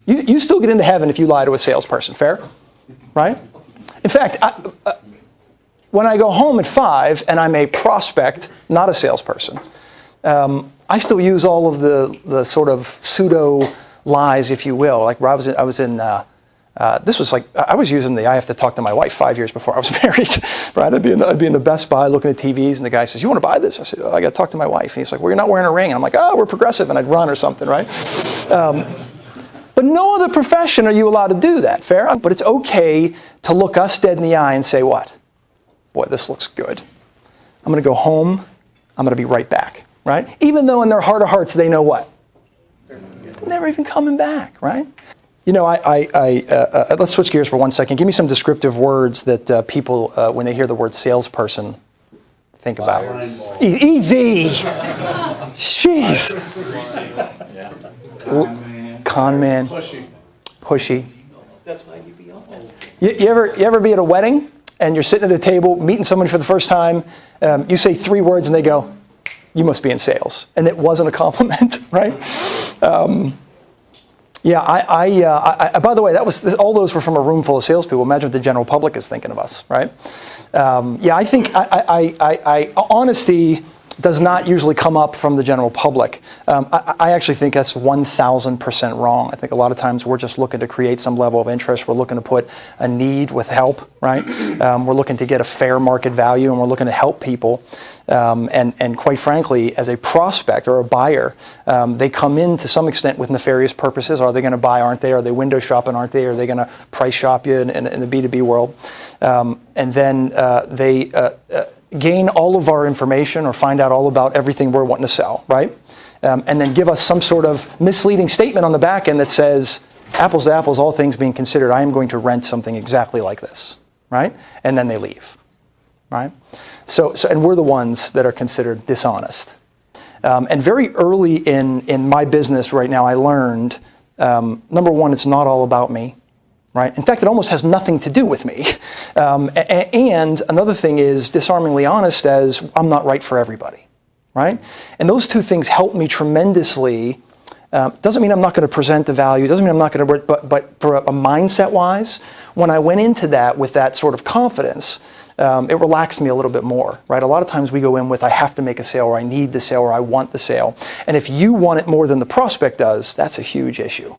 You still get into heaven if you lie to a salesperson, fair? Right? In fact, when I go home at 5 and I'm a prospect, not a salesperson, I still use all of the sort of pseudo lies, if you will. Like I was in this was like, I was using I have to talk to my wife 5 years before I was married, right? I'd be in the Best Buy looking at TVs, and the guy says, "You want to buy this?" I said, "Oh, I got to talk to my wife." And he's like, "Well, you're not wearing a ring." And I'm like, "Oh, we're progressive," and I'd run or something, right? But no other profession are you allowed to do that, fair? But it's okay to look us dead in the eye and say, what? Boy, this looks good. I'm going to go home. I'm going to be right back, right? Even though in their heart of hearts they know what? They're never even coming back, right? You know, let's switch gears for 1 second. Give me some descriptive words that people, when they hear the word salesperson, think about. Easy. Jeez. Con man. Pushy. That's why you be honest. You ever be at a wedding and you're sitting at a table meeting someone for the first time? You say 3 words and they go, "You must be in sales," and it wasn't a compliment, right? Yeah, by the way, all those were from a room full of salespeople. Imagine what the general public is thinking of us, right? Yeah, I think honesty does not usually come up from the general public. I actually think that's 1,000% wrong. I think a lot of times we're just looking to create some level of interest. We're looking to put a need with help, right? We're looking to get a fair market value, and we're looking to help people. And quite frankly, as a prospect or a buyer, they come in to some extent with nefarious purposes. Are they going to buy? Aren't they? Are they window shopping? Aren't they? Are they going to price shop you in the B2B world? And then they gain all of our information or find out all about everything we're wanting to sell, right? And then give us some sort of misleading statement on the back end that says, apples to apples, all things being considered, I am going to rent something exactly like this, right? And then they leave, right? So and we're the ones that are considered dishonest. And very early in my business right now, I learned, number one, it's not all about me. Right? In fact, it almost has nothing to do with me. And another thing is disarmingly honest as I'm not right for everybody. Right? And those two things help me tremendously. Doesn't mean I'm not going to present the value. Doesn't mean I'm not going to, but for a mindset-wise, when I went into that with that sort of confidence, it relaxed me a little bit more. Right? A lot of times we go in with I have to make a sale, or I need the sale, or I want the sale. And if you want it more than the prospect does, that's a huge issue.